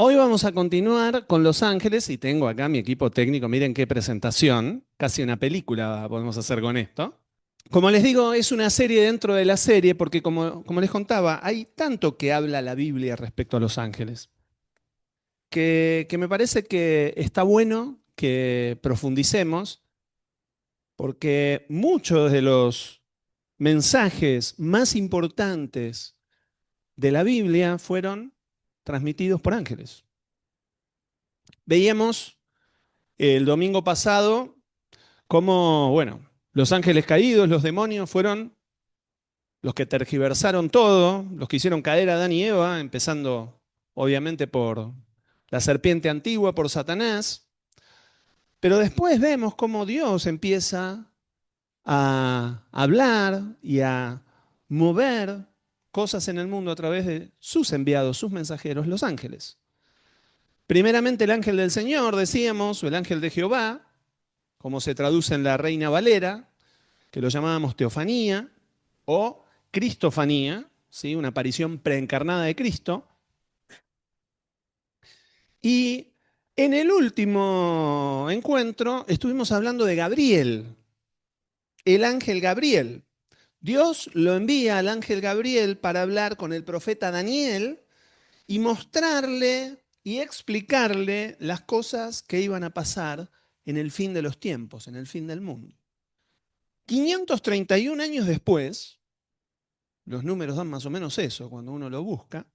Hoy vamos a continuar con Los Ángeles y tengo acá mi equipo técnico. Miren qué presentación, casi una película podemos hacer con esto. Como les digo, es una serie dentro de la serie porque como les contaba, hay tanto que habla la Biblia respecto a los ángeles, que me parece que está bueno que profundicemos porque muchos de los mensajes más importantes de la Biblia fueron transmitidos por ángeles. Veíamos el domingo pasado cómo, bueno, los ángeles caídos, los demonios, fueron los que tergiversaron todo, los que hicieron caer a Adán y Eva, empezando obviamente por la serpiente antigua, por Satanás. Pero después vemos cómo Dios empieza a hablar y a mover cosas en el mundo a través de sus enviados, sus mensajeros, los ángeles. Primeramente el ángel del Señor, decíamos, o el ángel de Jehová, como se traduce en la Reina Valera, que lo llamábamos teofanía o cristofanía, ¿sí? Una aparición preencarnada de Cristo. Y en el último encuentro estuvimos hablando de Gabriel, el ángel Gabriel. Dios lo envía al ángel Gabriel para hablar con el profeta Daniel y mostrarle y explicarle las cosas que iban a pasar en el fin de los tiempos, en el fin del mundo. 531 años después, los números dan más o menos eso cuando uno lo busca,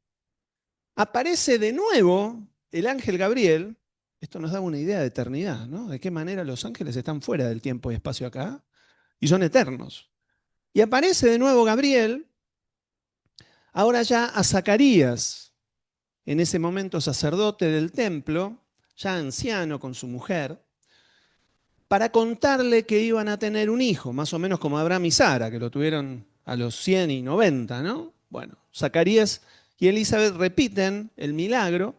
aparece de nuevo el ángel Gabriel. Esto nos da una idea de eternidad, ¿no? De qué manera los ángeles están fuera del tiempo y espacio acá y son eternos. Y aparece de nuevo Gabriel, ahora ya a Zacarías, en ese momento sacerdote del templo, ya anciano con su mujer, para contarle que iban a tener un hijo, más o menos como Abraham y Sara, que lo tuvieron a los 100 y 90, ¿no? Bueno, Zacarías y Elizabeth repiten el milagro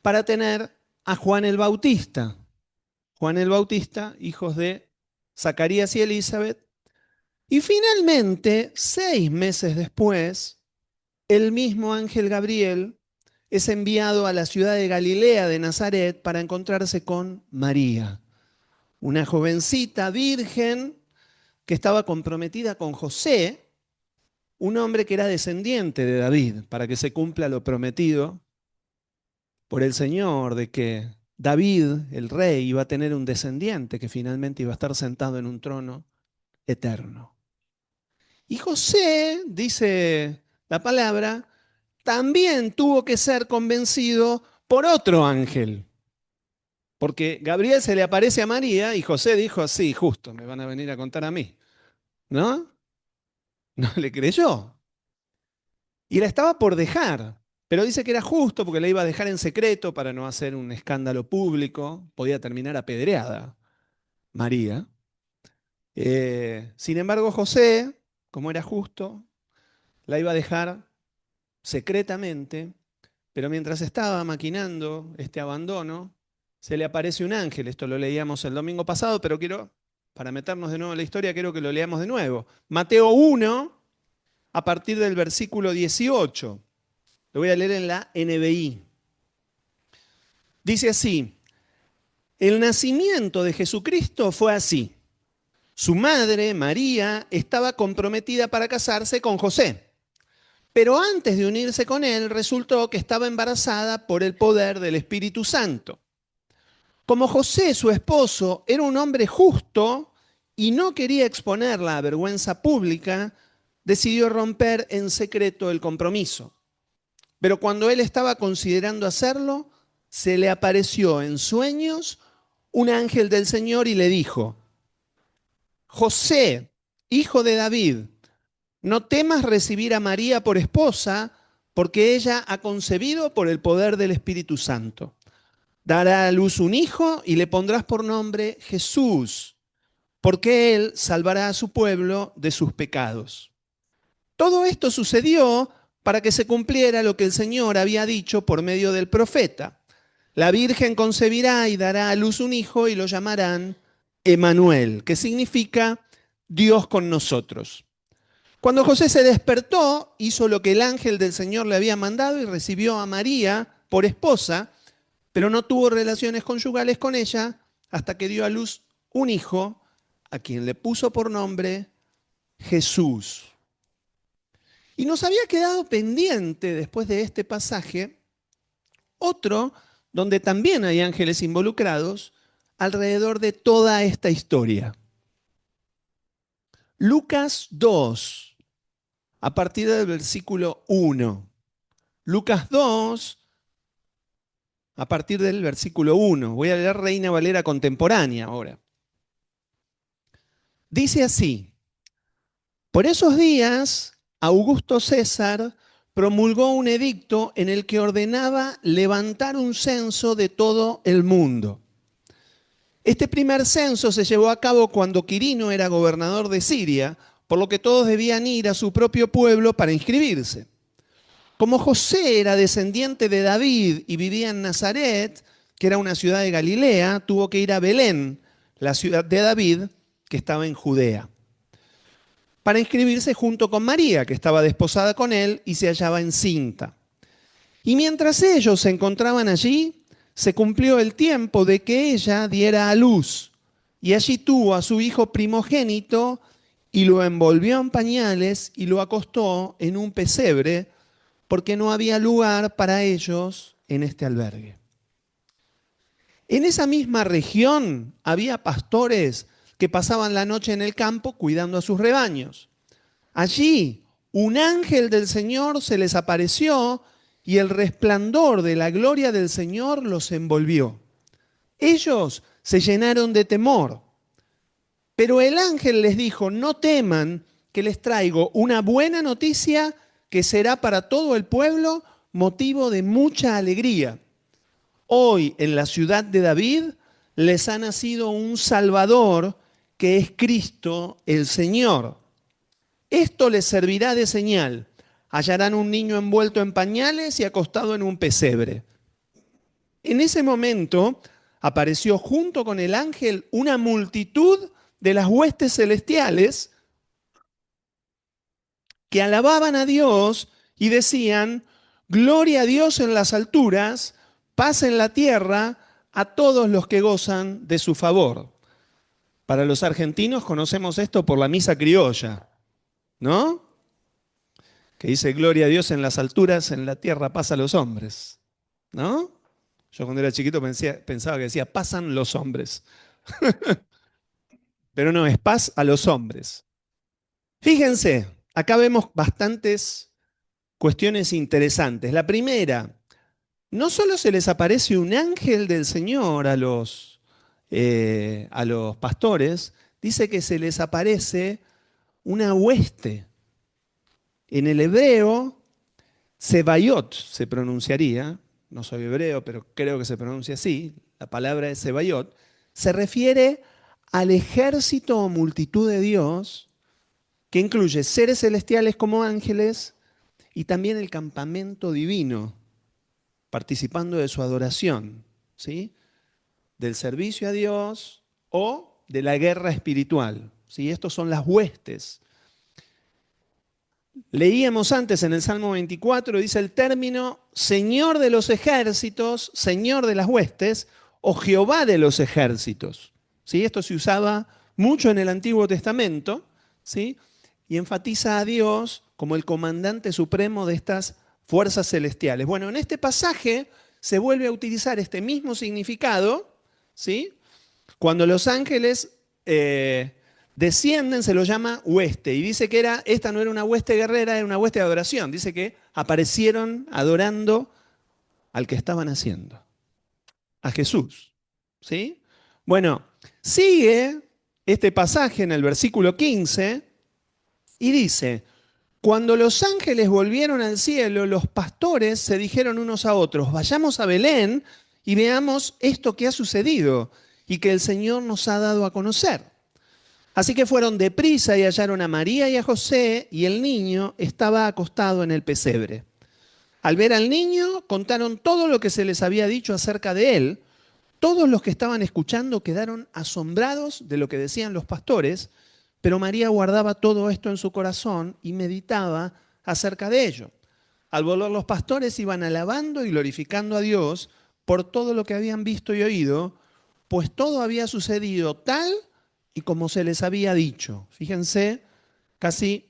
para tener a Juan el Bautista. Juan el Bautista, hijos de Zacarías y Elizabeth. Y finalmente, 6 meses después, el mismo ángel Gabriel es enviado a la ciudad de Galilea de Nazaret para encontrarse con María, una jovencita virgen que estaba comprometida con José, un hombre que era descendiente de David, para que se cumpla lo prometido por el Señor de que David, el rey, iba a tener un descendiente que finalmente iba a estar sentado en un trono eterno. Y José, dice la palabra, también tuvo que ser convencido por otro ángel. Porque Gabriel se le aparece a María y José dijo, sí, justo, me van a venir a contar a mí. ¿No? No le creyó. Y la estaba por dejar, pero dice que era justo porque la iba a dejar en secreto para no hacer un escándalo público. Podía terminar apedreada María. Sin embargo, José, como era justo, la iba a dejar secretamente, pero mientras estaba maquinando este abandono, se le aparece un ángel. Esto lo leíamos el domingo pasado, pero quiero, para meternos de nuevo en la historia, quiero que lo leamos de nuevo. Mateo 1, a partir del versículo 18. Lo voy a leer en la NBI. Dice así: el nacimiento de Jesucristo fue así. Su madre, María, estaba comprometida para casarse con José. Pero antes de unirse con él, resultó que estaba embarazada por el poder del Espíritu Santo. Como José, su esposo, era un hombre justo y no quería exponerla a vergüenza pública, decidió romper en secreto el compromiso. Pero cuando él estaba considerando hacerlo, se le apareció en sueños un ángel del Señor y le dijo: José, hijo de David, no temas recibir a María por esposa, porque ella ha concebido por el poder del Espíritu Santo. Dará a luz un hijo y le pondrás por nombre Jesús, porque él salvará a su pueblo de sus pecados. Todo esto sucedió para que se cumpliera lo que el Señor había dicho por medio del profeta. La Virgen concebirá y dará a luz un hijo y lo llamarán Emanuel, que significa Dios con nosotros. Cuando José se despertó, hizo lo que el ángel del Señor le había mandado y recibió a María por esposa, pero no tuvo relaciones conyugales con ella hasta que dio a luz un hijo, a quien le puso por nombre Jesús. Y nos había quedado pendiente, después de este pasaje, otro donde también hay ángeles involucrados alrededor de toda esta historia. Lucas 2, a partir del versículo 1. Lucas 2, a partir del versículo 1. Voy a leer Reina Valera contemporánea ahora. Dice así: por esos días, Augusto César promulgó un edicto en el que ordenaba levantar un censo de todo el mundo. Este primer censo se llevó a cabo cuando Quirino era gobernador de Siria, por lo que todos debían ir a su propio pueblo para inscribirse. Como José era descendiente de David y vivía en Nazaret, que era una ciudad de Galilea, tuvo que ir a Belén, la ciudad de David, que estaba en Judea, para inscribirse junto con María, que estaba desposada con él y se hallaba encinta. Y mientras ellos se encontraban allí, se cumplió el tiempo de que ella diera a luz, y allí tuvo a su hijo primogénito y lo envolvió en pañales y lo acostó en un pesebre, porque no había lugar para ellos en este albergue. En esa misma región había pastores que pasaban la noche en el campo cuidando a sus rebaños. Allí un ángel del Señor se les apareció y el resplandor de la gloria del Señor los envolvió. Ellos se llenaron de temor, pero el ángel les dijo: no teman, que les traigo una buena noticia que será para todo el pueblo motivo de mucha alegría. Hoy en la ciudad de David les ha nacido un Salvador, que es Cristo el Señor. Esto les servirá de señal: hallarán un niño envuelto en pañales y acostado en un pesebre. En ese momento apareció junto con el ángel una multitud de las huestes celestiales que alababan a Dios y decían: gloria a Dios en las alturas, paz en la tierra a todos los que gozan de su favor. Para los argentinos conocemos esto por la misa criolla, ¿no? Que dice: gloria a Dios en las alturas, en la tierra paz a los hombres, ¿no? Yo cuando era chiquito pensaba que decía pasan los hombres. Pero no, es paz a los hombres. Fíjense, acá vemos bastantes cuestiones interesantes. La primera, no solo se les aparece un ángel del Señor a los pastores, dice que se les aparece una hueste. En el hebreo, Sebayot se pronunciaría, no soy hebreo, pero creo que se pronuncia así, la palabra es Sebayot, se refiere al ejército o multitud de Dios, que incluye seres celestiales como ángeles y también el campamento divino, participando de su adoración, ¿sí? Del servicio a Dios o de la guerra espiritual, ¿sí? Estos son las huestes. Leíamos antes en el Salmo 24, dice el término Señor de los ejércitos, Señor de las huestes, o Jehová de los ejércitos. ¿Sí? Esto se usaba mucho en el Antiguo Testamento, ¿sí? Y enfatiza a Dios como el comandante supremo de estas fuerzas celestiales. Bueno, en este pasaje se vuelve a utilizar este mismo significado, ¿sí? Cuando los ángeles descienden, se lo llama hueste. Y dice que esta no era una hueste guerrera, era una hueste de adoración. Dice que aparecieron adorando al que estaban haciendo, a Jesús. ¿Sí? Bueno, sigue este pasaje en el versículo 15 y dice: cuando los ángeles volvieron al cielo, los pastores se dijeron unos a otros: vayamos a Belén y veamos esto que ha sucedido y que el Señor nos ha dado a conocer. Así que fueron deprisa y hallaron a María y a José, y el niño estaba acostado en el pesebre. Al ver al niño, contaron todo lo que se les había dicho acerca de él. Todos los que estaban escuchando quedaron asombrados de lo que decían los pastores, pero María guardaba todo esto en su corazón y meditaba acerca de ello. Al volver los pastores iban alabando y glorificando a Dios por todo lo que habían visto y oído, pues todo había sucedido tal y como se les había dicho. Fíjense, casi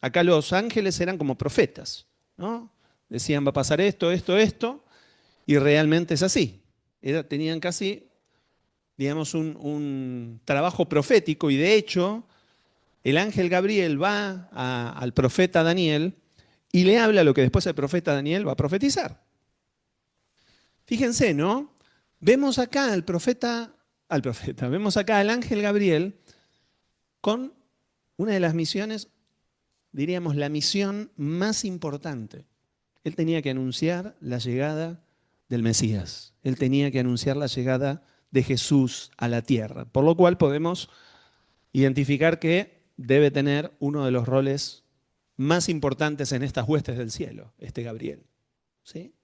acá los ángeles eran como profetas, ¿no? Decían va a pasar esto, esto, esto, y realmente es así. Tenían casi, digamos, un trabajo profético y de hecho el ángel Gabriel va al profeta Daniel y le habla lo que después el profeta Daniel va a profetizar. Fíjense, ¿no? Vemos acá vemos acá al ángel Gabriel con una de las misiones, diríamos, la misión más importante. Él tenía que anunciar la llegada del Mesías. Él tenía que anunciar la llegada de Jesús a la tierra. Por lo cual podemos identificar que debe tener uno de los roles más importantes en estas huestes del cielo, este Gabriel. ¿Sí?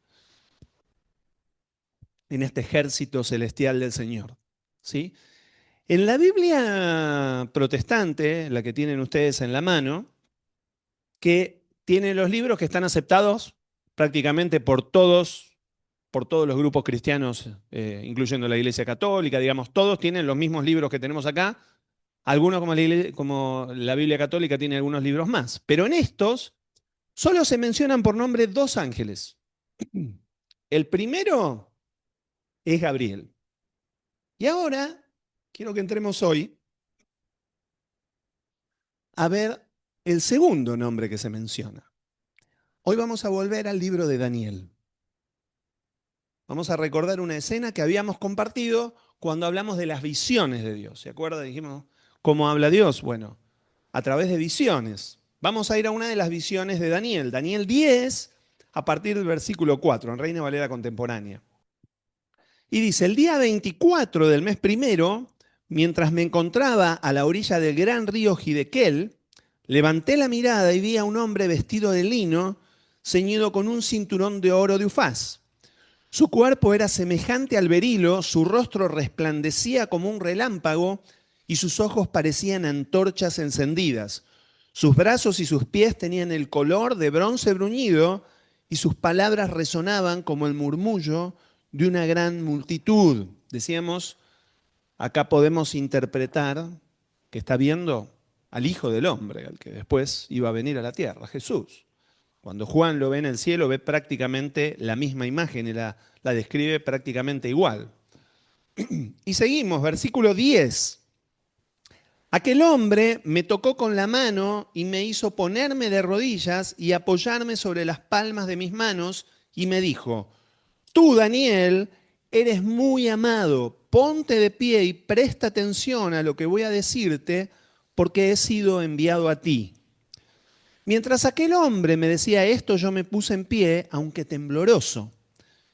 En este ejército celestial del Señor. ¿Sí? En la Biblia protestante, la que tienen ustedes en la mano, que tiene los libros que están aceptados prácticamente por todos los grupos cristianos, incluyendo la Iglesia Católica, digamos, todos tienen los mismos libros que tenemos acá. Algunos, como la Biblia Católica, tiene algunos libros más. Pero en estos solo se mencionan por nombre dos ángeles. El primero es Gabriel. Y ahora quiero que entremos hoy a ver el segundo nombre que se menciona. Hoy vamos a volver al libro de Daniel. Vamos a recordar una escena que habíamos compartido cuando hablamos de las visiones de Dios. ¿Se acuerda? Dijimos, ¿cómo habla Dios? Bueno, a través de visiones. Vamos a ir a una de las visiones de Daniel. Daniel 10, a partir del versículo 4, en Reina Valera Contemporánea. Y dice, el día 24 del mes primero, mientras me encontraba a la orilla del gran río Hidekel, levanté la mirada y vi a un hombre vestido de lino, ceñido con un cinturón de oro de Ufaz. Su cuerpo era semejante al berilo, su rostro resplandecía como un relámpago y sus ojos parecían antorchas encendidas. Sus brazos y sus pies tenían el color de bronce bruñido y sus palabras resonaban como el murmullo de una gran multitud. Decíamos, acá podemos interpretar que está viendo al Hijo del Hombre, al que después iba a venir a la tierra, Jesús. Cuando Juan lo ve en el cielo, ve prácticamente la misma imagen y la describe prácticamente igual. Y seguimos, versículo 10. Aquel hombre me tocó con la mano y me hizo ponerme de rodillas y apoyarme sobre las palmas de mis manos y me dijo, tú, Daniel, eres muy amado, ponte de pie y presta atención a lo que voy a decirte porque he sido enviado a ti. Mientras aquel hombre me decía esto, yo me puse en pie, aunque tembloroso.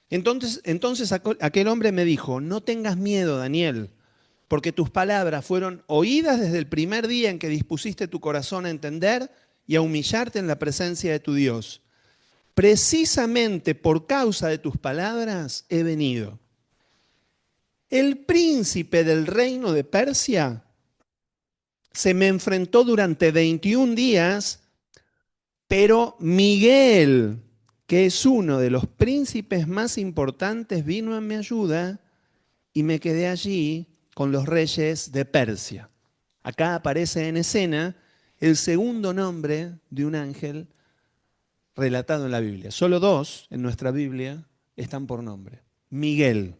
Entonces aquel hombre me dijo, no tengas miedo, Daniel, porque tus palabras fueron oídas desde el primer día en que dispusiste tu corazón a entender y a humillarte en la presencia de tu Dios. Precisamente por causa de tus palabras he venido. El príncipe del reino de Persia se me enfrentó durante 21 días, pero Miguel, que es uno de los príncipes más importantes, vino en mi ayuda y me quedé allí con los reyes de Persia. Acá aparece en escena el segundo nombre de un ángel relatado en la Biblia. Solo dos en nuestra Biblia están por nombre. Miguel.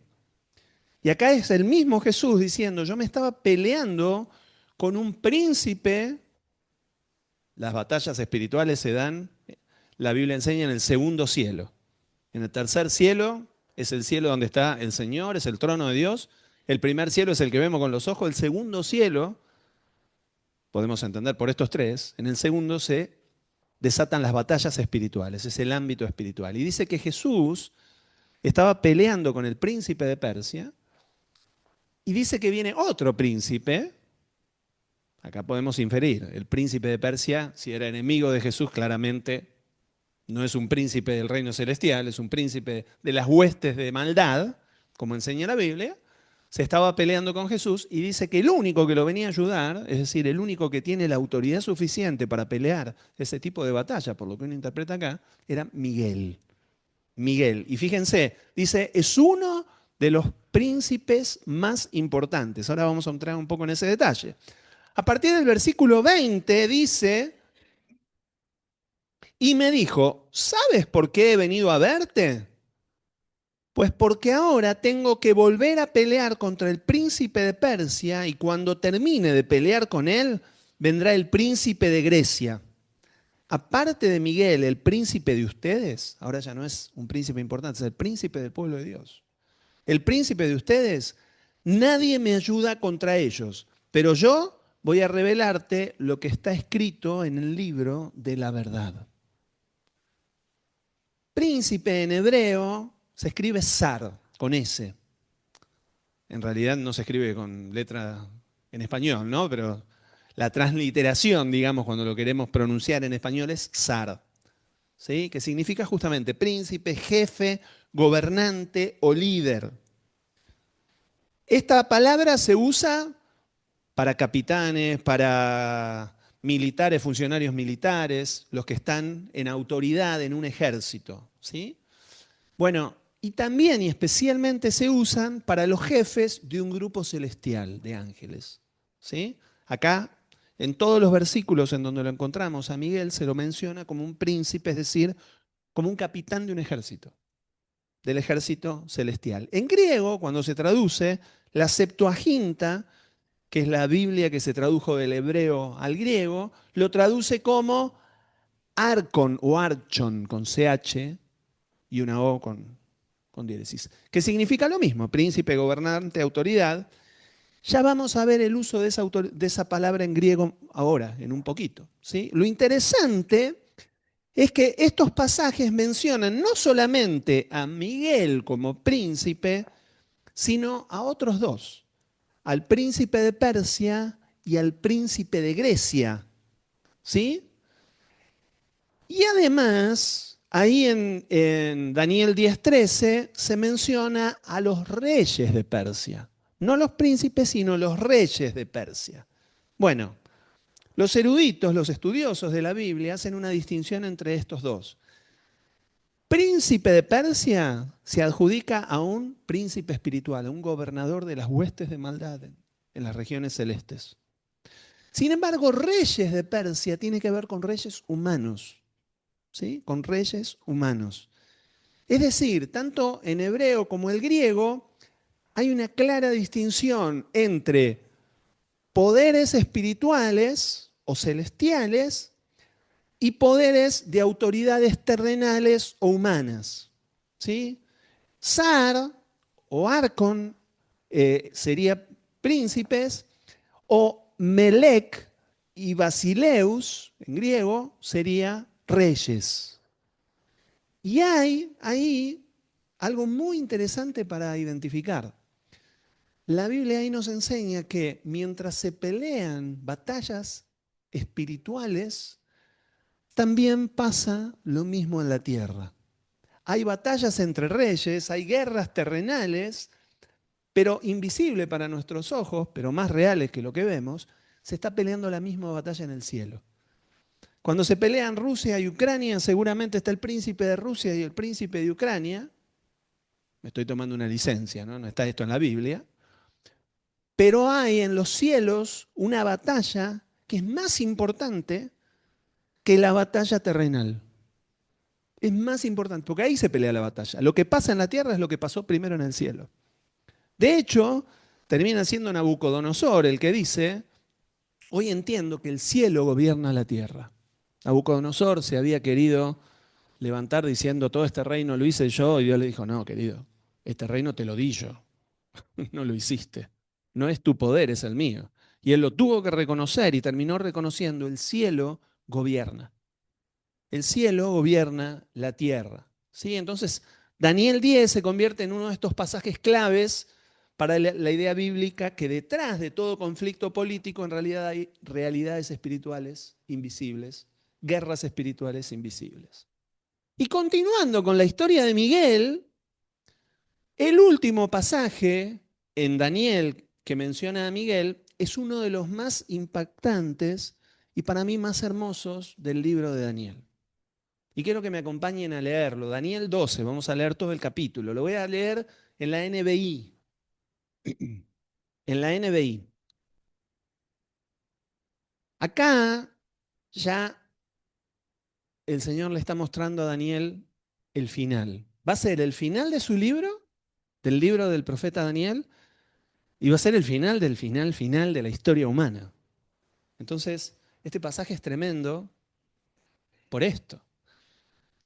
Y acá es el mismo Jesús diciendo, yo me estaba peleando con un príncipe. Las batallas espirituales se dan, la Biblia enseña, en el segundo cielo. En el tercer cielo es el cielo donde está el Señor, es el trono de Dios. El primer cielo es el que vemos con los ojos. El segundo cielo, podemos entender por estos tres, en el segundo se desatan las batallas espirituales, es el ámbito espiritual. Y dice que Jesús estaba peleando con el príncipe de Persia y dice que viene otro príncipe. Acá podemos inferir, el príncipe de Persia, si era enemigo de Jesús, claramente no es un príncipe del reino celestial, es un príncipe de las huestes de maldad, como enseña la Biblia. se estaba peleando con Jesús y dice que el único que lo venía a ayudar, es decir, el único que tiene la autoridad suficiente para pelear ese tipo de batalla, por lo que uno interpreta acá, era Miguel. Miguel. Y fíjense, dice, es uno de los príncipes más importantes. Ahora vamos a entrar un poco en ese detalle. A partir del versículo 20 dice, y me dijo, ¿sabes por qué he venido a verte? Pues porque ahora tengo que volver a pelear contra el príncipe de Persia y cuando termine de pelear con él, vendrá el príncipe de Grecia. Aparte de Miguel, el príncipe de ustedes, ahora ya no es un príncipe importante, es el príncipe del pueblo de Dios. El príncipe de ustedes, nadie me ayuda contra ellos, pero yo voy a revelarte lo que está escrito en el libro de la verdad. Príncipe en hebreo se escribe zar, con S. En realidad no se escribe con letra en español, ¿no? Pero la transliteración, digamos, cuando lo queremos pronunciar en español es zar, ¿sí? Que significa justamente príncipe, jefe, gobernante o líder. Esta palabra se usa para capitanes, para militares, funcionarios militares, los que están en autoridad en un ejército, ¿sí? Bueno, y también y especialmente se usan para los jefes de un grupo celestial de ángeles, ¿sí? Acá, en todos los versículos en donde lo encontramos, a Miguel se lo menciona como un príncipe, es decir, como un capitán de un ejército, del ejército celestial. En griego, cuando se traduce, la Septuaginta, que es la Biblia que se tradujo del hebreo al griego, lo traduce como arcon o archon con CH y una O con diéresis, que significa lo mismo, príncipe, gobernante, autoridad. Ya vamos a ver el uso de esa palabra en griego ahora, en un poquito, ¿sí? Lo interesante es que estos pasajes mencionan no solamente a Miguel como príncipe, sino a otros dos, al príncipe de Persia y al príncipe de Grecia, ¿sí? Y además, ahí en Daniel 10:13 se menciona a los reyes de Persia. No los príncipes, sino los reyes de Persia. Bueno, los eruditos, los estudiosos de la Biblia hacen una distinción entre estos dos. Príncipe de Persia se adjudica a un príncipe espiritual, a un gobernador de las huestes de maldad en las regiones celestes. Sin embargo, reyes de Persia tiene que ver con reyes humanos, ¿sí? Con reyes humanos. Es decir, tanto en hebreo como el griego hay una clara distinción entre poderes espirituales o celestiales y poderes de autoridades terrenales o humanas, ¿sí? Zar o Arcon sería príncipes, o Melec y Basileus, en griego, sería reyes. Y hay ahí algo muy interesante para identificar. La Biblia ahí nos enseña que mientras se pelean batallas espirituales, también pasa lo mismo en la tierra. Hay batallas entre reyes, hay guerras terrenales, pero invisible para nuestros ojos, pero más reales que lo que vemos, se está peleando la misma batalla en el cielo. Cuando se pelean Rusia y Ucrania, seguramente está el príncipe de Rusia y el príncipe de Ucrania. Me estoy tomando una licencia, ¿no? No está esto en la Biblia. Pero hay en los cielos una batalla que es más importante que la batalla terrenal. Es más importante, porque ahí se pelea la batalla. Lo que pasa en la tierra es lo que pasó primero en el cielo. De hecho, termina siendo Nabucodonosor el que dice, hoy entiendo que el cielo gobierna la tierra. Nabucodonosor se había querido levantar diciendo, todo este reino lo hice yo, y Dios le dijo, no, querido, este reino te lo di yo, no lo hiciste. No es tu poder, es el mío. Y él lo tuvo que reconocer y terminó reconociendo, el cielo gobierna. El cielo gobierna la tierra. ¿Sí? Entonces, Daniel 10 se convierte en uno de estos pasajes claves para la idea bíblica que detrás de todo conflicto político en realidad hay realidades espirituales invisibles, guerras espirituales invisibles. Y continuando con la historia de Miguel, el último pasaje en Daniel, que menciona a Miguel, es uno de los más impactantes y para mí más hermosos del libro de Daniel. Y quiero que me acompañen a leerlo. Daniel 12, vamos a leer todo el capítulo. Lo voy a leer en la NBI. En la NBI. Acá ya el Señor le está mostrando a Daniel el final. Va a ser el final de su libro, del libro del profeta Daniel, y va a ser el final del final de la historia humana. Entonces, este pasaje es tremendo por esto.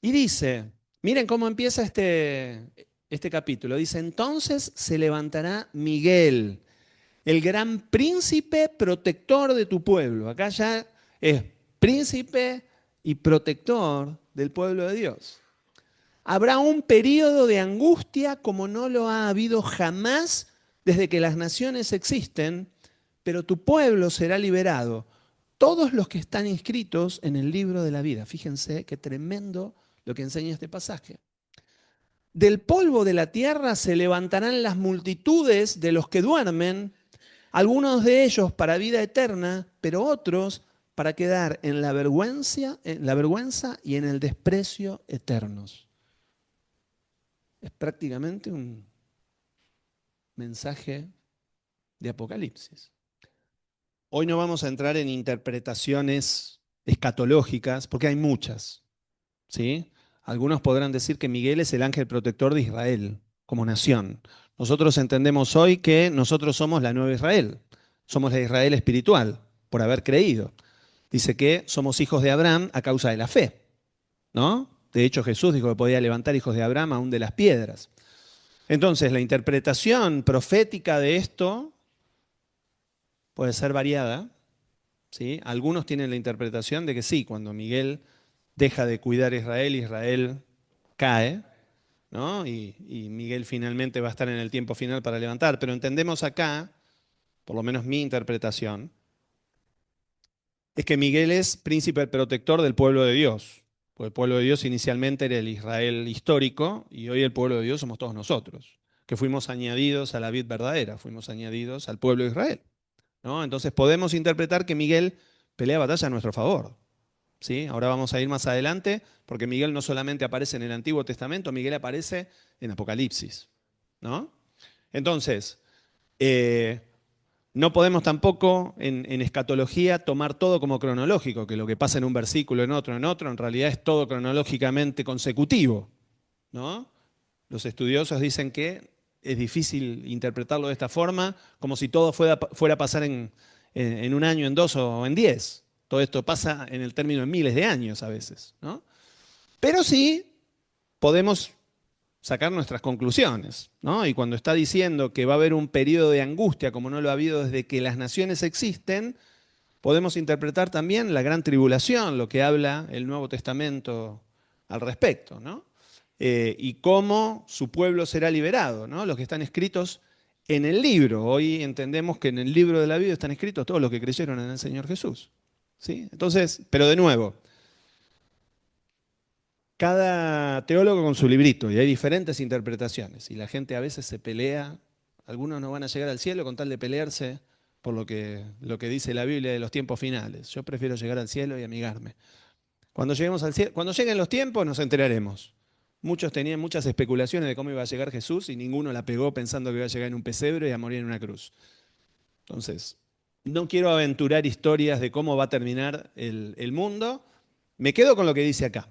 Y dice, miren cómo empieza este capítulo. Dice, entonces se levantará Miguel, el gran príncipe protector de tu pueblo. Acá ya es príncipe y protector del pueblo de Dios. Habrá un periodo de angustia como no lo ha habido jamás desde que las naciones existen, pero tu pueblo será liberado. Todos los que están inscritos en el libro de la vida. Fíjense qué tremendo lo que enseña este pasaje. Del polvo de la tierra se levantarán las multitudes de los que duermen, algunos de ellos para vida eterna, pero otros para quedar en la vergüenza y en el desprecio eternos. Es prácticamente un mensaje de Apocalipsis. Hoy no vamos a entrar en interpretaciones escatológicas, porque hay muchas, ¿sí? Algunos podrán decir que Miguel es el ángel protector de Israel como nación. Nosotros entendemos hoy que nosotros somos la nueva Israel, somos la Israel espiritual, por haber creído. Dice que somos hijos de Abraham a causa de la fe, ¿no? De hecho, Jesús dijo que podía levantar hijos de Abraham aún de las piedras. Entonces, la interpretación profética de esto puede ser variada, ¿sí? Algunos tienen la interpretación de que sí, cuando Miguel deja de cuidar a Israel, Israel cae, ¿no? Y Miguel finalmente va a estar en el tiempo final para levantar. Pero entendemos acá, por lo menos mi interpretación, es que Miguel es príncipe protector del pueblo de Dios. Porque el pueblo de Dios inicialmente era el Israel histórico y hoy el pueblo de Dios somos todos nosotros, que fuimos añadidos a la vid verdadera, fuimos añadidos al pueblo de Israel, ¿no? Entonces podemos interpretar que Miguel pelea batalla a nuestro favor. ¿Sí? Ahora vamos a ir más adelante, porque Miguel no solamente aparece en el Antiguo Testamento, Miguel aparece en Apocalipsis, ¿no? Entonces, eh, no podemos tampoco en escatología tomar todo como cronológico, que lo que pasa en un versículo, en otro, en realidad es todo cronológicamente consecutivo, ¿no? Los estudiosos dicen que es difícil interpretarlo de esta forma, como si todo fuera a pasar en un año, en dos o en 10. Todo esto pasa en el término de miles de años a veces, ¿no? Pero sí podemos sacar nuestras conclusiones, ¿no? Y cuando está diciendo que va a haber un periodo de angustia como no lo ha habido desde que las naciones existen, podemos interpretar también la gran tribulación, lo que habla el Nuevo Testamento al respecto, ¿no? Y cómo su pueblo será liberado, ¿no? Los que están escritos en el libro. Hoy entendemos que en el libro de la vida están escritos todos los que creyeron en el Señor Jesús, ¿sí? Entonces, pero de nuevo, cada teólogo con su librito y hay diferentes interpretaciones y la gente a veces se pelea, algunos no van a llegar al cielo con tal de pelearse por lo que dice la Biblia de los tiempos finales. Yo prefiero llegar al cielo y amigarme. Cuando lleguemos al cielo, cuando lleguen los tiempos nos enteraremos. Muchos tenían muchas especulaciones de cómo iba a llegar Jesús y ninguno la pegó pensando que iba a llegar en un pesebre y a morir en una cruz. Entonces, no quiero aventurar historias de cómo va a terminar el mundo. Me quedo con lo que dice acá.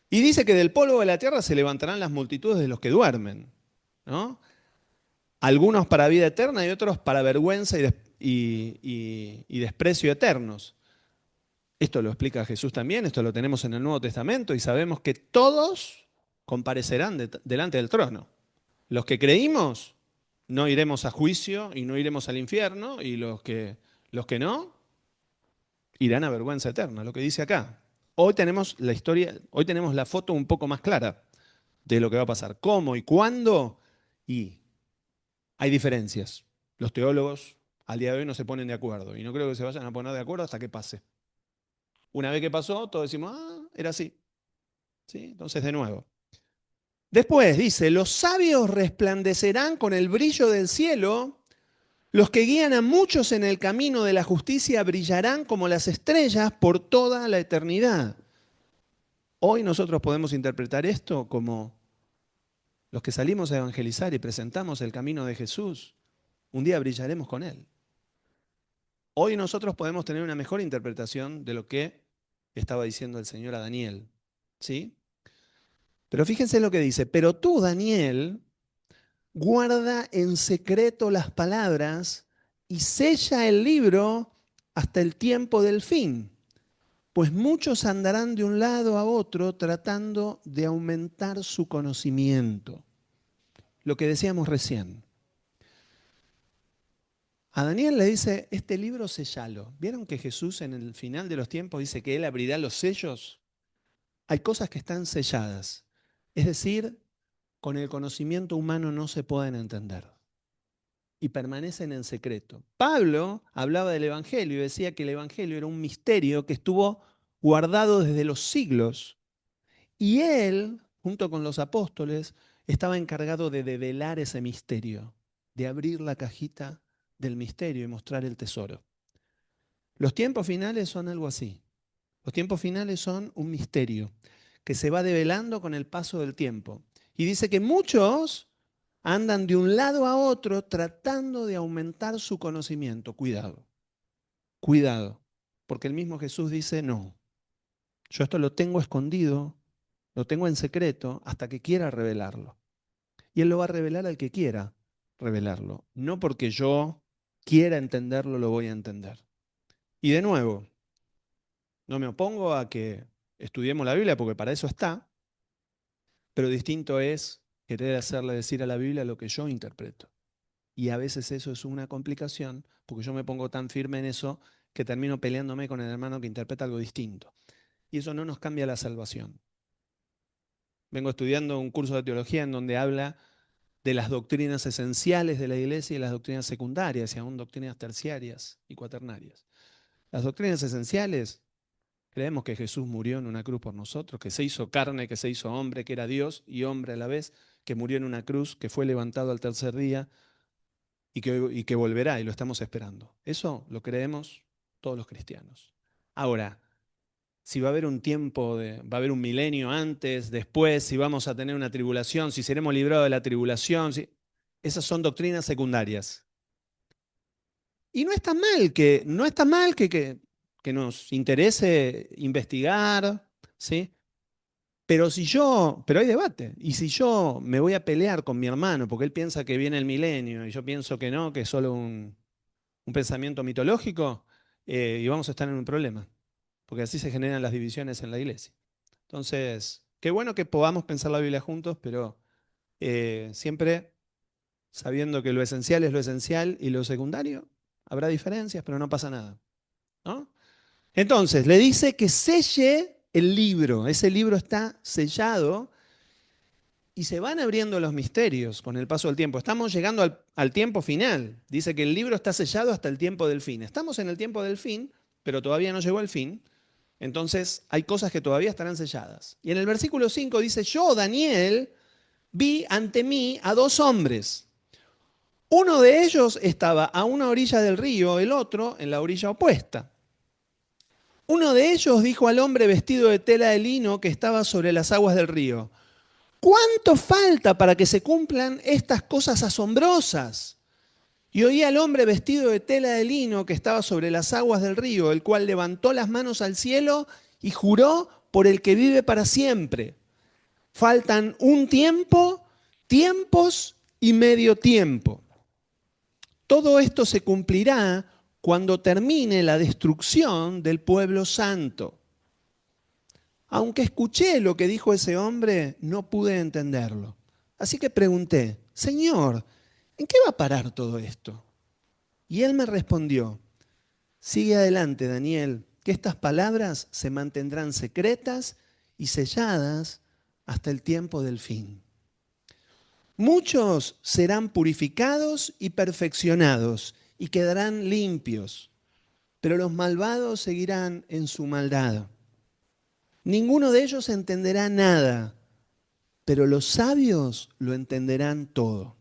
Y dice que del polvo de la tierra se levantarán las multitudes de los que duermen, ¿no? Algunos para vida eterna y otros para vergüenza y desprecio eternos. Esto lo explica Jesús también, esto lo tenemos en el Nuevo Testamento y sabemos que todos comparecerán delante del trono. Los que creímos no iremos a juicio y no iremos al infierno y los que no irán a vergüenza eterna, lo que dice acá. Hoy tenemos la historia, hoy tenemos la foto un poco más clara de lo que va a pasar. ¿Cómo y cuándo? Y hay diferencias. Los teólogos al día de hoy no se ponen de acuerdo y no creo que se vayan a poner de acuerdo hasta que pase. Una vez que pasó, todos decimos, ah, era así. ¿Sí? Entonces, de nuevo. Después dice, los sabios resplandecerán con el brillo del cielo, los que guían a muchos en el camino de la justicia brillarán como las estrellas por toda la eternidad. Hoy nosotros podemos interpretar esto como los que salimos a evangelizar y presentamos el camino de Jesús, un día brillaremos con Él. Hoy nosotros podemos tener una mejor interpretación de lo que estaba diciendo el Señor a Daniel, ¿sí? Pero fíjense lo que dice, pero tú, Daniel, guarda en secreto las palabras y sella el libro hasta el tiempo del fin, pues muchos andarán de un lado a otro tratando de aumentar su conocimiento. Lo que decíamos recién. A Daniel le dice, este libro sellalo. ¿Vieron que Jesús en el final de los tiempos dice que Él abrirá los sellos? Hay cosas que están selladas. Es decir, con el conocimiento humano no se pueden entender. Y permanecen en secreto. Pablo hablaba del Evangelio y decía que el Evangelio era un misterio que estuvo guardado desde los siglos. Y él, junto con los apóstoles, estaba encargado de develar ese misterio, de abrir la cajita del misterio y mostrar el tesoro. Los tiempos finales son algo así. Los tiempos finales son un misterio que se va develando con el paso del tiempo. Y dice que muchos andan de un lado a otro tratando de aumentar su conocimiento. Cuidado, cuidado, porque el mismo Jesús dice, no, yo esto lo tengo escondido, lo tengo en secreto hasta que quiera revelarlo. Y Él lo va a revelar al que quiera revelarlo. No porque yo quiera entenderlo, lo voy a entender. Y de nuevo, no me opongo a que estudiemos la Biblia porque para eso está, pero distinto es querer hacerle decir a la Biblia lo que yo interpreto. Y a veces eso es una complicación porque yo me pongo tan firme en eso que termino peleándome con el hermano que interpreta algo distinto. Y eso no nos cambia la salvación. Vengo estudiando un curso de teología en donde habla de las doctrinas esenciales de la iglesia y las doctrinas secundarias y aún doctrinas terciarias y cuaternarias. Las doctrinas esenciales, creemos que Jesús murió en una cruz por nosotros, que se hizo carne, que se hizo hombre, que era Dios y hombre a la vez, que murió en una cruz, que fue levantado al tercer día y que volverá y lo estamos esperando. Eso lo creemos todos los cristianos. Ahora, si va a haber un tiempo, va a haber un milenio antes, después, si vamos a tener una tribulación, si seremos librados de la tribulación, esas son doctrinas secundarias. Y no está mal que nos interese investigar, ¿sí? Pero hay debate. Y si yo me voy a pelear con mi hermano porque él piensa que viene el milenio y yo pienso que no, que es solo un pensamiento mitológico, y vamos a estar en un problema. Porque así se generan las divisiones en la iglesia. Entonces, qué bueno que podamos pensar la Biblia juntos, pero siempre sabiendo que lo esencial es lo esencial y lo secundario, habrá diferencias, pero no pasa nada, ¿no? Entonces, le dice que selle el libro. Ese libro está sellado y se van abriendo los misterios con el paso del tiempo. Estamos llegando al tiempo final. Dice que el libro está sellado hasta el tiempo del fin. Estamos en el tiempo del fin, pero todavía no llegó el fin. Entonces hay cosas que todavía estarán selladas. Y en el versículo 5 dice, yo, Daniel, vi ante mí a dos hombres. Uno de ellos estaba a una orilla del río, el otro en la orilla opuesta. Uno de ellos dijo al hombre vestido de tela de lino que estaba sobre las aguas del río, ¿cuánto falta para que se cumplan estas cosas asombrosas? Y oí al hombre vestido de tela de lino que estaba sobre las aguas del río, el cual levantó las manos al cielo y juró por el que vive para siempre. Faltan un tiempo, tiempos y medio tiempo. Todo esto se cumplirá cuando termine la destrucción del pueblo santo. Aunque escuché lo que dijo ese hombre, no pude entenderlo. Así que pregunté, Señor, ¿en qué va a parar todo esto? Y él me respondió, sigue adelante, Daniel, que estas palabras se mantendrán secretas y selladas hasta el tiempo del fin. Muchos serán purificados y perfeccionados y quedarán limpios, pero los malvados seguirán en su maldad. Ninguno de ellos entenderá nada, pero los sabios lo entenderán todo.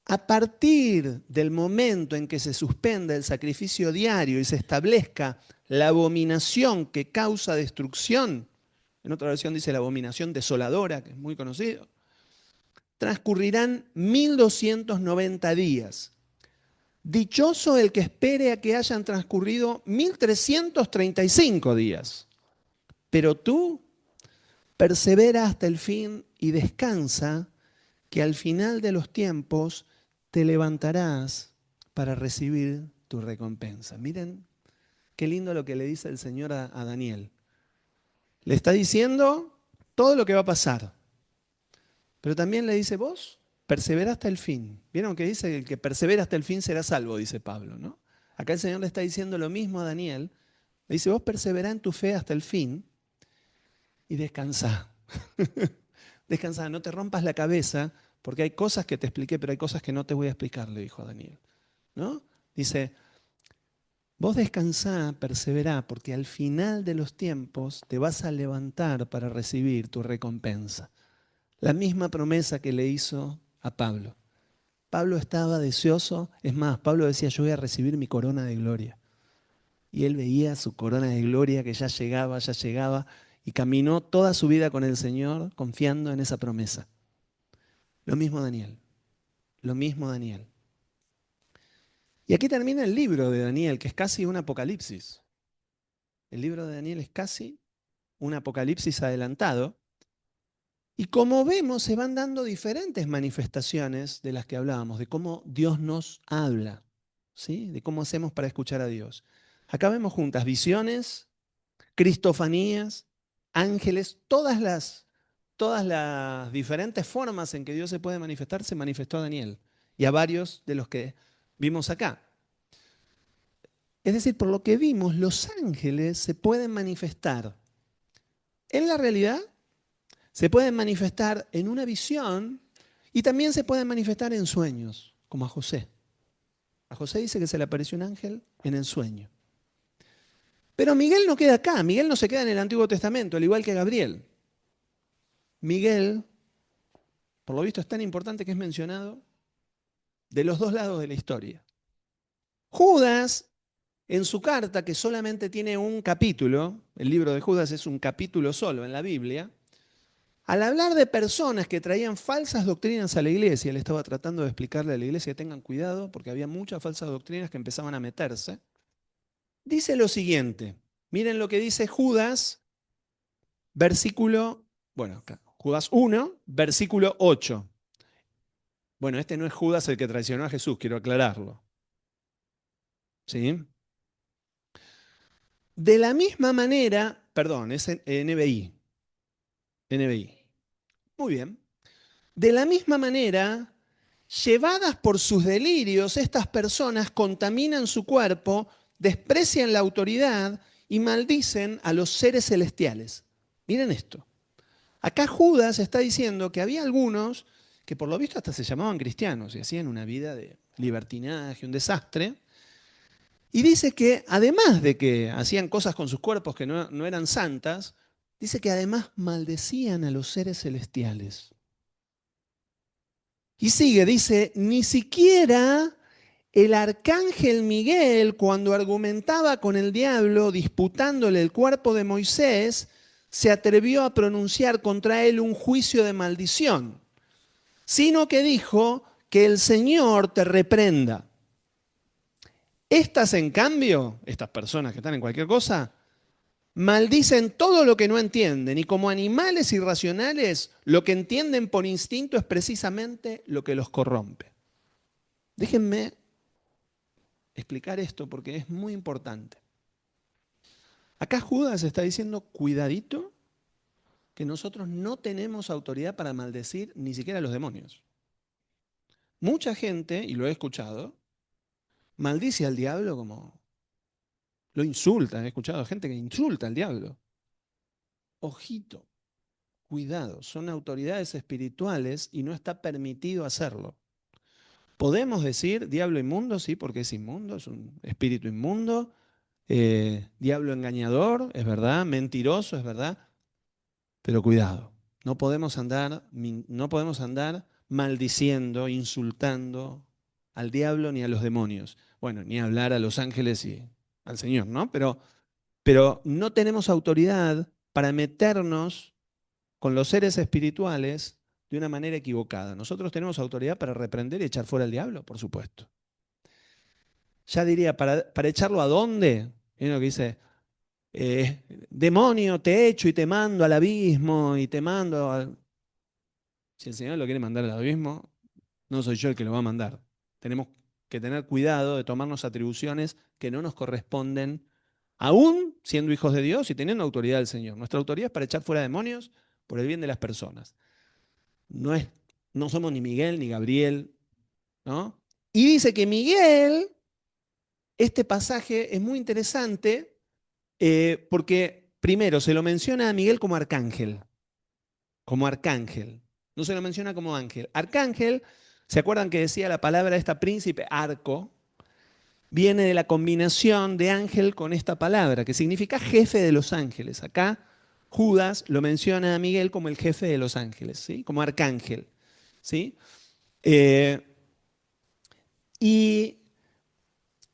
A partir del momento en que se suspenda el sacrificio diario y se establezca la abominación que causa destrucción, en otra versión dice la abominación desoladora, que es muy conocido, transcurrirán 1290 días. Dichoso el que espere a que hayan transcurrido 1335 días. Pero tú persevera hasta el fin y descansa, que al final de los tiempos te levantarás para recibir tu recompensa. Miren qué lindo lo que le dice el Señor a Daniel. Le está diciendo todo lo que va a pasar, pero también le dice, vos persevera hasta el fin. ¿Vieron que dice que el que persevera hasta el fin será salvo? Dice Pablo, ¿no? Acá el Señor le está diciendo lo mismo a Daniel. Le dice, vos persevera en tu fe hasta el fin y descansa. Descansa, no te rompas la cabeza, porque hay cosas que te expliqué, pero hay cosas que no te voy a explicar, le dijo a Daniel, ¿no? Dice, vos descansá, perseverá, porque al final de los tiempos te vas a levantar para recibir tu recompensa. La misma promesa que le hizo a Pablo. Pablo estaba deseoso, es más, Pablo decía, yo voy a recibir mi corona de gloria. Y él veía su corona de gloria que ya llegaba, y caminó toda su vida con el Señor confiando en esa promesa. Lo mismo Daniel, lo mismo Daniel. Y aquí termina el libro de Daniel, que es casi un apocalipsis. El libro de Daniel es casi un apocalipsis adelantado. Y como vemos, se van dando diferentes manifestaciones de las que hablábamos, de cómo Dios nos habla, ¿sí? De cómo hacemos para escuchar a Dios. Acá vemos juntas visiones, cristofanías, ángeles, todas las diferentes formas en que Dios se puede manifestar, se manifestó a Daniel y a varios de los que vimos acá. Es decir, por lo que vimos, los ángeles se pueden manifestar en la realidad, se pueden manifestar en una visión y también se pueden manifestar en sueños, como a José. A José dice que se le apareció un ángel en el sueño. Pero Miguel no queda acá, Miguel no se queda en el Antiguo Testamento, al igual que Gabriel. Miguel, por lo visto, es tan importante que es mencionado de los dos lados de la historia. Judas, en su carta, que solamente tiene un capítulo, el libro de Judas es un capítulo solo en la Biblia, al hablar de personas que traían falsas doctrinas a la iglesia, él estaba tratando de explicarle a la iglesia que tengan cuidado porque había muchas falsas doctrinas que empezaban a meterse, dice lo siguiente, miren lo que dice Judas, versículo, bueno, Judas 1, versículo 8. Bueno, este no es Judas el que traicionó a Jesús, quiero aclararlo. ¿Sí? De la misma manera, perdón, es NBI. NBI. Muy bien. De la misma manera, llevadas por sus delirios, estas personas contaminan su cuerpo, desprecian la autoridad y maldicen a los seres celestiales. Miren esto. Acá Judas está diciendo que había algunos que por lo visto hasta se llamaban cristianos y hacían una vida de libertinaje, un desastre. Y dice que además de que hacían cosas con sus cuerpos que no eran santas, dice que además maldecían a los seres celestiales. Y sigue, dice, ni siquiera el arcángel Miguel, cuando argumentaba con el diablo, disputándole el cuerpo de Moisés, se atrevió a pronunciar contra él un juicio de maldición, sino que dijo que el Señor te reprenda. Estas, en cambio, estas personas que están en cualquier cosa, maldicen todo lo que no entienden y como animales irracionales, lo que entienden por instinto es precisamente lo que los corrompe. Déjenme explicar esto porque es muy importante. Acá Judas está diciendo, cuidadito, que nosotros no tenemos autoridad para maldecir ni siquiera a los demonios. Mucha gente, y lo he escuchado, maldice al diablo como lo insulta. He escuchado gente que insulta al diablo. Ojito, cuidado, son autoridades espirituales y no está permitido hacerlo. Podemos decir diablo inmundo, sí, porque es inmundo, es un espíritu inmundo, diablo engañador, es verdad, mentiroso, es verdad, pero cuidado. no podemos andar maldiciendo, insultando al diablo ni a los demonios. Bueno, ni hablar a los ángeles y al Señor, ¿no? Pero no tenemos autoridad para meternos con los seres espirituales de una manera equivocada. Nosotros tenemos autoridad para reprender y echar fuera al diablo, por supuesto. Ya diría, ¿para echarlo a dónde? Es lo que dice, demonio, te echo y te mando al abismo y te mando al... Si el Señor lo quiere mandar al abismo, no soy yo el que lo va a mandar. Tenemos que tener cuidado de tomarnos atribuciones que no nos corresponden, aún siendo hijos de Dios y teniendo autoridad del Señor. Nuestra autoridad es para echar fuera demonios por el bien de las personas. No es, no somos ni Miguel ni Gabriel, ¿no? Y dice que Miguel, este pasaje es muy interesante porque primero se lo menciona a Miguel como arcángel, como arcángel. No se lo menciona como ángel. Arcángel, ¿se acuerdan que decía la palabra esta príncipe? Arco. Viene de la combinación de ángel con esta palabra, que significa jefe de los ángeles. Acá Judas lo menciona a Miguel como el jefe de los ángeles, ¿sí? Como arcángel, ¿sí? Eh, y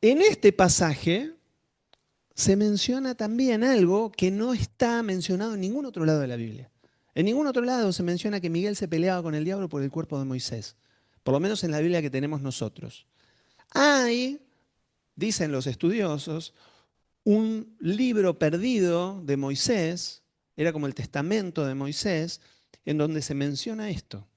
en este pasaje se menciona también algo que no está mencionado en ningún otro lado de la Biblia. En ningún otro lado se menciona que Miguel se peleaba con el diablo por el cuerpo de Moisés, por lo menos en la Biblia que tenemos nosotros. Hay, dicen los estudiosos, un libro perdido de Moisés, era como el testamento de Moisés, en donde se menciona esto.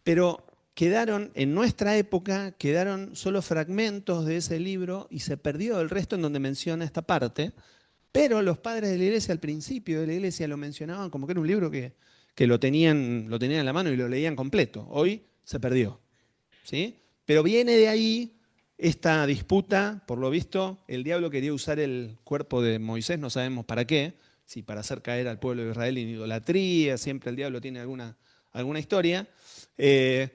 Pero quedaron, en nuestra época, quedaron solo fragmentos de ese libro y se perdió el resto en donde menciona esta parte. Pero los padres de la iglesia al principio de la iglesia lo mencionaban como que era un libro que lo tenían en la mano y lo leían completo. Hoy se perdió, ¿sí? Pero viene de ahí esta disputa, por lo visto, el diablo quería usar el cuerpo de Moisés, no sabemos para qué, si para hacer caer al pueblo de Israel en idolatría, siempre el diablo tiene alguna historia. Eh,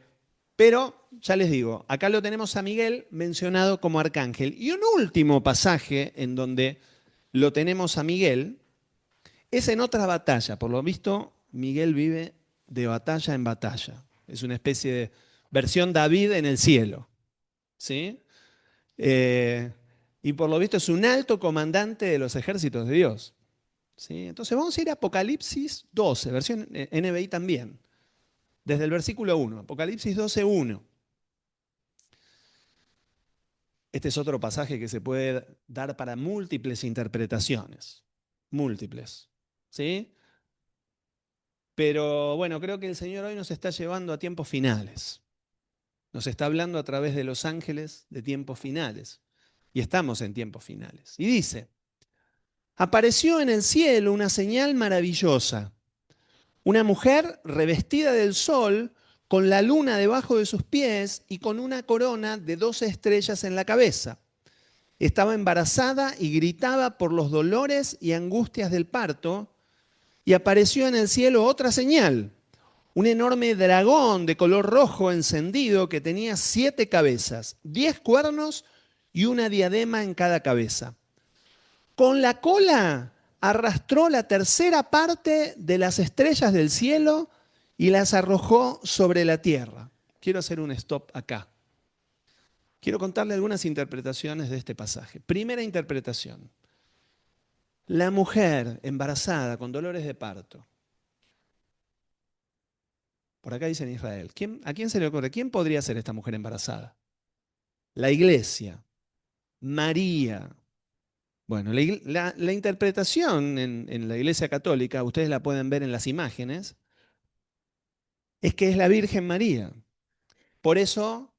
pero, ya les digo, acá lo tenemos a Miguel mencionado como arcángel. Y un último pasaje en donde lo tenemos a Miguel es en otra batalla. Por lo visto, Miguel vive de batalla en batalla. Es una especie de versión David en el cielo. ¿Sí? Eh, y por lo visto es un alto comandante de los ejércitos de Dios. ¿Sí? Entonces vamos a ir a Apocalipsis 12, versión NBI también. Desde el versículo 1, Apocalipsis 12, 1. Este es otro pasaje que se puede dar para múltiples interpretaciones. Múltiples. ¿Sí? Pero bueno, creo que el Señor hoy nos está llevando a tiempos finales. Nos está hablando a través de los ángeles de tiempos finales. Y estamos en tiempos finales. Y dice, apareció en el cielo una señal maravillosa. Una mujer revestida del sol, con la luna debajo de sus pies y con una corona de 12 estrellas en la cabeza. Estaba embarazada y gritaba por los dolores y angustias del parto. Y apareció en el cielo otra señal, un enorme dragón de color rojo encendido que tenía 7 cabezas, 10 cuernos y una diadema en cada cabeza. Con la cola arrastró la tercera parte de las estrellas del cielo y las arrojó sobre la tierra. Quiero hacer un stop acá. Quiero contarle algunas interpretaciones de este pasaje. Primera interpretación. La mujer embarazada con dolores de parto. Por acá dice en Israel. ¿A quién se le ocurre? ¿Quién podría ser esta mujer embarazada? La iglesia. María. Bueno, la interpretación en la Iglesia Católica, ustedes la pueden ver en las imágenes, es que es la Virgen María. Por eso,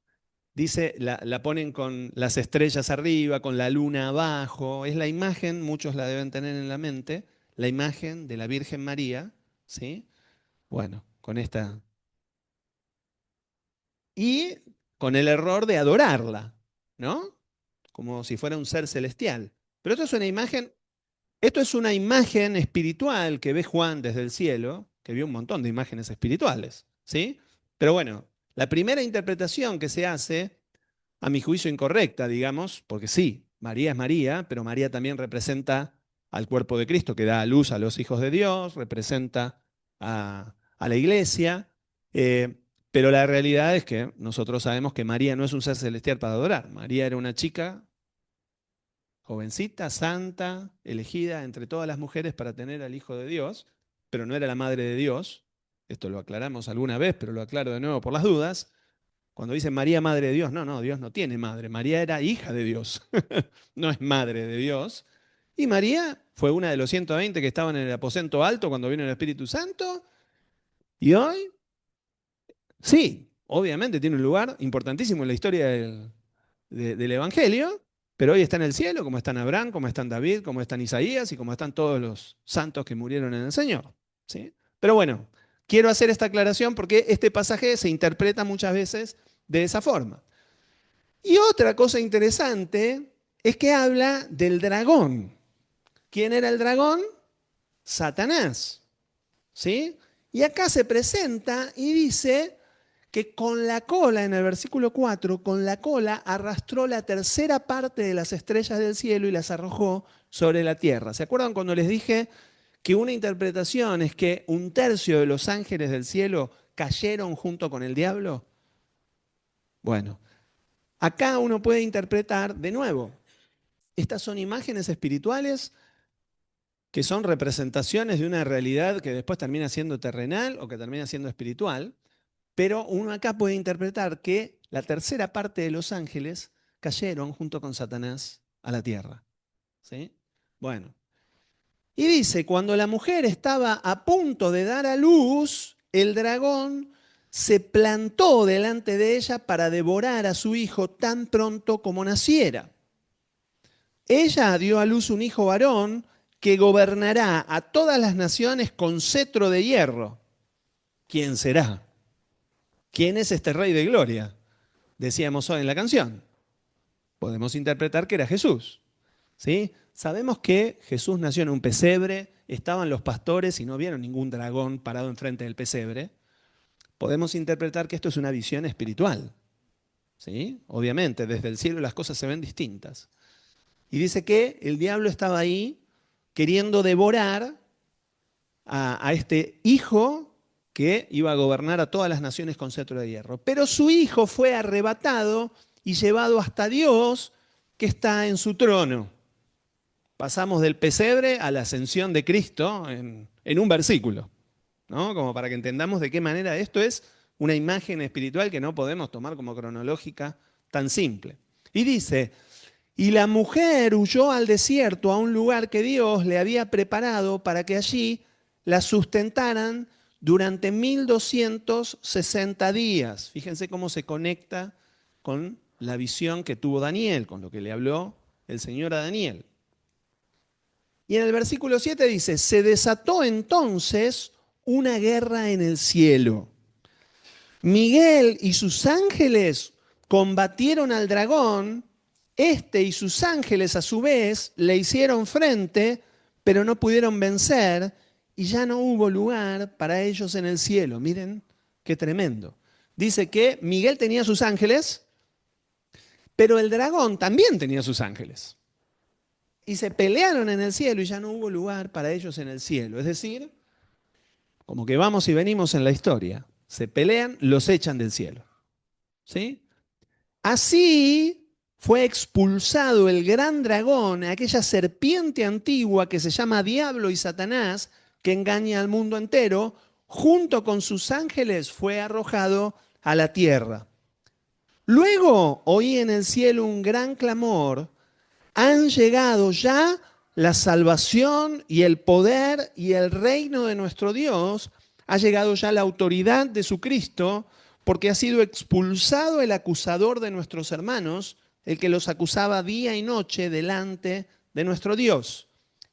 dice, la ponen con las estrellas arriba, con la luna abajo. Es la imagen, muchos la deben tener en la mente, la imagen de la Virgen María, ¿sí? Bueno, con esta. Y con el error de adorarla, ¿no? Como si fuera un ser celestial. Pero esto es una imagen espiritual que ve Juan desde el cielo, que vio un montón de imágenes espirituales, ¿sí? Pero bueno, la primera interpretación que se hace, a mi juicio incorrecta, digamos, porque sí, María es María, pero María también representa al cuerpo de Cristo que da a luz a los hijos de Dios, representa a la iglesia, eh, pero la realidad es que nosotros sabemos que María no es un ser celestial para adorar. María era una chica jovencita, santa, elegida entre todas las mujeres para tener al Hijo de Dios, pero no era la madre de Dios. Esto lo aclaramos alguna vez, pero lo aclaro de nuevo por las dudas. Cuando dicen María, madre de Dios, no, no, Dios no tiene madre. María era hija de Dios, no es madre de Dios. Y María fue una de los 120 que estaban en el aposento alto cuando vino el Espíritu Santo. Y hoy, sí, obviamente tiene un lugar importantísimo en la historia del Evangelio, pero hoy está en el cielo, como están Abraham, como están David, como están Isaías y como están todos los santos que murieron en el Señor. ¿Sí? Pero bueno, quiero hacer esta aclaración porque este pasaje se interpreta muchas veces de esa forma. Y otra cosa interesante es que habla del dragón. ¿Quién era el dragón? Satanás. ¿Sí? Y acá se presenta y dice que con la cola, en el versículo 4, con la cola arrastró la tercera parte de las estrellas del cielo y las arrojó sobre la tierra. ¿Se acuerdan cuando les dije que una interpretación es que un tercio de los ángeles del cielo cayeron junto con el diablo? Bueno, acá uno puede interpretar de nuevo. Estas son imágenes espirituales que son representaciones de una realidad que después termina siendo terrenal o que termina siendo espiritual. Pero uno acá puede interpretar que la tercera parte de los ángeles cayeron junto con Satanás a la tierra. ¿Sí? Bueno, y dice, cuando la mujer estaba a punto de dar a luz, el dragón se plantó delante de ella para devorar a su hijo tan pronto como naciera. Ella dio a luz un hijo varón que gobernará a todas las naciones con cetro de hierro. ¿Quién será? ¿Quién es este rey de gloria? Decíamos hoy en la canción. Podemos interpretar que era Jesús. ¿Sí? Sabemos que Jesús nació en un pesebre, estaban los pastores y no vieron ningún dragón parado enfrente del pesebre. Podemos interpretar que esto es una visión espiritual. ¿Sí? Obviamente, desde el cielo las cosas se ven distintas. Y dice que el diablo estaba ahí queriendo devorar a este hijo que iba a gobernar a todas las naciones con cetro de hierro. Pero su hijo fue arrebatado y llevado hasta Dios, que está en su trono. Pasamos del pesebre a la ascensión de Cristo en un versículo, ¿no? Como para que entendamos de qué manera esto es una imagen espiritual que no podemos tomar como cronológica tan simple. Y dice, y la mujer huyó al desierto, a un lugar que Dios le había preparado para que allí la sustentaran durante 1260 días. Fíjense cómo se conecta con la visión que tuvo Daniel, con lo que le habló el Señor a Daniel. Y en el versículo 7 dice, se desató entonces una guerra en el cielo. Miguel y sus ángeles combatieron al dragón, este y sus ángeles a su vez le hicieron frente, pero no pudieron vencer y ya no hubo lugar para ellos en el cielo. Miren qué tremendo. Dice que Miguel tenía sus ángeles, pero el dragón también tenía sus ángeles. Y se pelearon en el cielo y ya no hubo lugar para ellos en el cielo. Es decir, como que vamos y venimos en la historia. Se pelean, los echan del cielo. ¿Sí? Así fue expulsado el gran dragón, aquella serpiente antigua que se llama Diablo y Satanás, que engaña al mundo entero, junto con sus ángeles fue arrojado a la tierra. Luego oí en el cielo un gran clamor, han llegado ya la salvación y el poder y el reino de nuestro Dios, ha llegado ya la autoridad de su Cristo, porque ha sido expulsado el acusador de nuestros hermanos, el que los acusaba día y noche delante de nuestro Dios.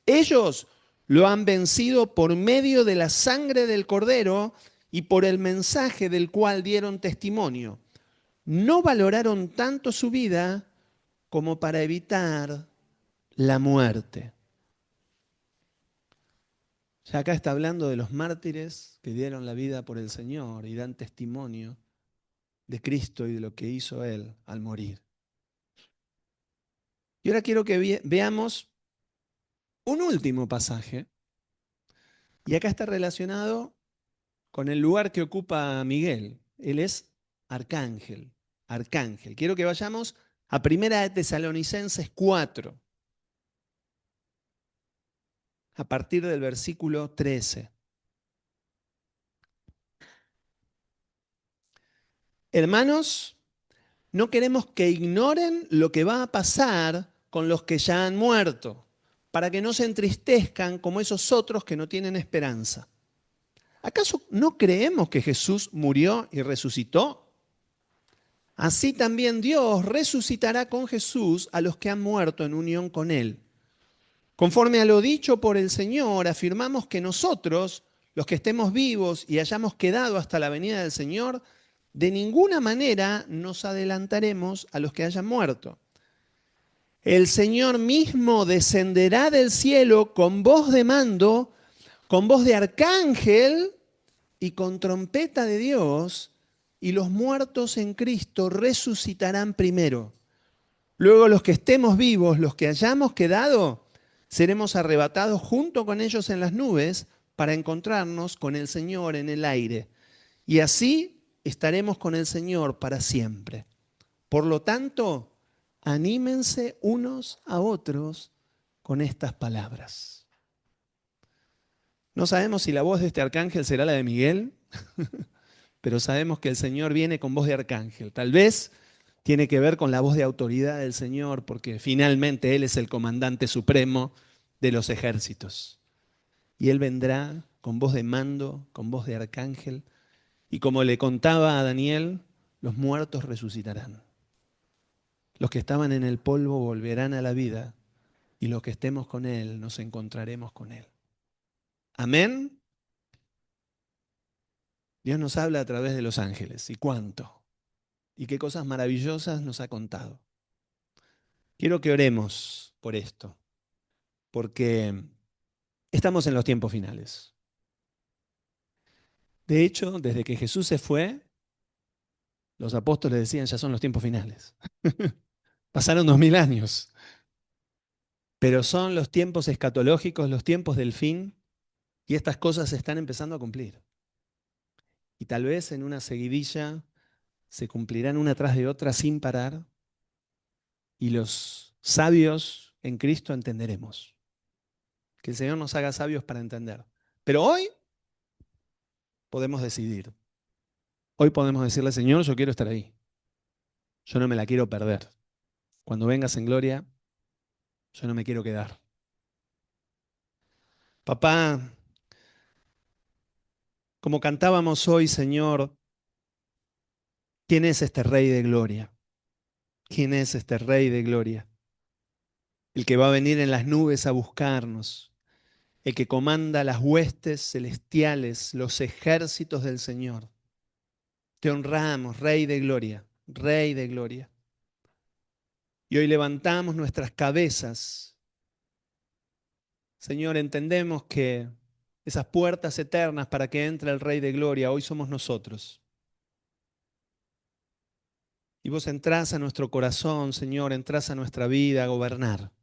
Ellos lo han vencido por medio de la sangre del Cordero y por el mensaje del cual dieron testimonio. No valoraron tanto su vida como para evitar la muerte. Ya acá está hablando de los mártires que dieron la vida por el Señor y dan testimonio de Cristo y de lo que hizo Él al morir. Y ahora quiero que veamos un último pasaje, y acá está relacionado con el lugar que ocupa Miguel. Él es arcángel, arcángel. Quiero que vayamos a Primera de Tesalonicenses 4, a partir del versículo 13. Hermanos, no queremos que ignoren lo que va a pasar con los que ya han muerto, para que no se entristezcan como esos otros que no tienen esperanza. ¿Acaso no creemos que Jesús murió y resucitó? Así también Dios resucitará con Jesús a los que han muerto en unión con Él. Conforme a lo dicho por el Señor, afirmamos que nosotros, los que estemos vivos y hayamos quedado hasta la venida del Señor, de ninguna manera nos adelantaremos a los que hayan muerto. El Señor mismo descenderá del cielo con voz de mando, con voz de arcángel y con trompeta de Dios, y los muertos en Cristo resucitarán primero. Luego los que estemos vivos, los que hayamos quedado, seremos arrebatados junto con ellos en las nubes para encontrarnos con el Señor en el aire. Y así estaremos con el Señor para siempre. Por lo tanto, anímense unos a otros con estas palabras. No sabemos si la voz de este arcángel será la de Miguel, pero sabemos que el Señor viene con voz de arcángel. Tal vez tiene que ver con la voz de autoridad del Señor, porque finalmente Él es el comandante supremo de los ejércitos. Y Él vendrá con voz de mando, con voz de arcángel, y como le contaba a Daniel, los muertos resucitarán. Los que estaban en el polvo volverán a la vida, y los que estemos con Él nos encontraremos con Él. Amén. Dios nos habla a través de los ángeles. ¿Y cuánto? ¿Y qué cosas maravillosas nos ha contado? Quiero que oremos por esto, porque estamos en los tiempos finales. De hecho, desde que Jesús se fue, los apóstoles decían, ya son los tiempos finales. Pasaron 2000 años, pero son los tiempos escatológicos, los tiempos del fin, y estas cosas se están empezando a cumplir. Y tal vez en una seguidilla se cumplirán una tras de otra sin parar, y los sabios en Cristo entenderemos. Que el Señor nos haga sabios para entender. Pero hoy podemos decidir. Hoy podemos decirle, Señor, yo quiero estar ahí. Yo no me la quiero perder. Cuando vengas en gloria, yo no me quiero quedar. Papá, como cantábamos hoy, Señor, ¿quién es este Rey de gloria? ¿Quién es este Rey de gloria? El que va a venir en las nubes a buscarnos, el que comanda las huestes celestiales, los ejércitos del Señor. Te honramos, Rey de gloria, Rey de gloria. Y hoy levantamos nuestras cabezas. Señor, entendemos que esas puertas eternas para que entre el Rey de gloria hoy somos nosotros. Y vos entrás a nuestro corazón, Señor, entrás a nuestra vida a gobernar.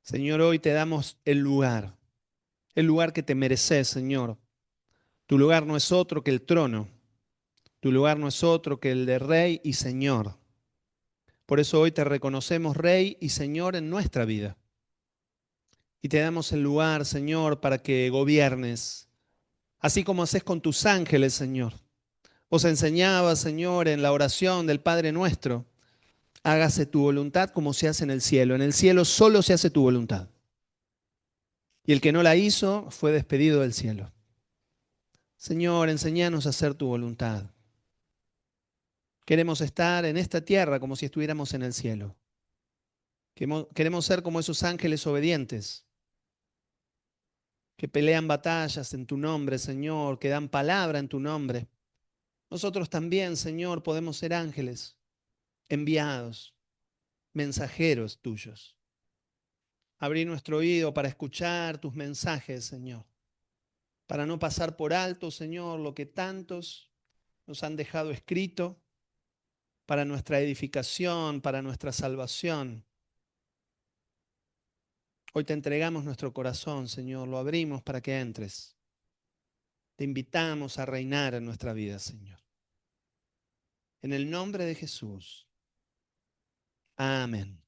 Señor, hoy te damos el lugar que te mereces, Señor. Tu lugar no es otro que el trono. Tu lugar no es otro que el de Rey y Señor. Por eso hoy te reconocemos Rey y Señor en nuestra vida. Y te damos el lugar, Señor, para que gobiernes, así como haces con tus ángeles, Señor. Os enseñaba, Señor, en la oración del Padre nuestro, hágase tu voluntad como se hace en el cielo. En el cielo solo se hace tu voluntad. Y el que no la hizo fue despedido del cielo. Señor, enséñanos a hacer tu voluntad. Queremos estar en esta tierra como si estuviéramos en el cielo. Queremos ser como esos ángeles obedientes que pelean batallas en tu nombre, Señor, que dan palabra en tu nombre. Nosotros también, Señor, podemos ser ángeles enviados, mensajeros tuyos. Abrir nuestro oído para escuchar tus mensajes, Señor. Para no pasar por alto, Señor, lo que tantos nos han dejado escrito para nuestra edificación, para nuestra salvación. Hoy te entregamos nuestro corazón, Señor, lo abrimos para que entres. Te invitamos a reinar en nuestra vida, Señor. En el nombre de Jesús. Amén.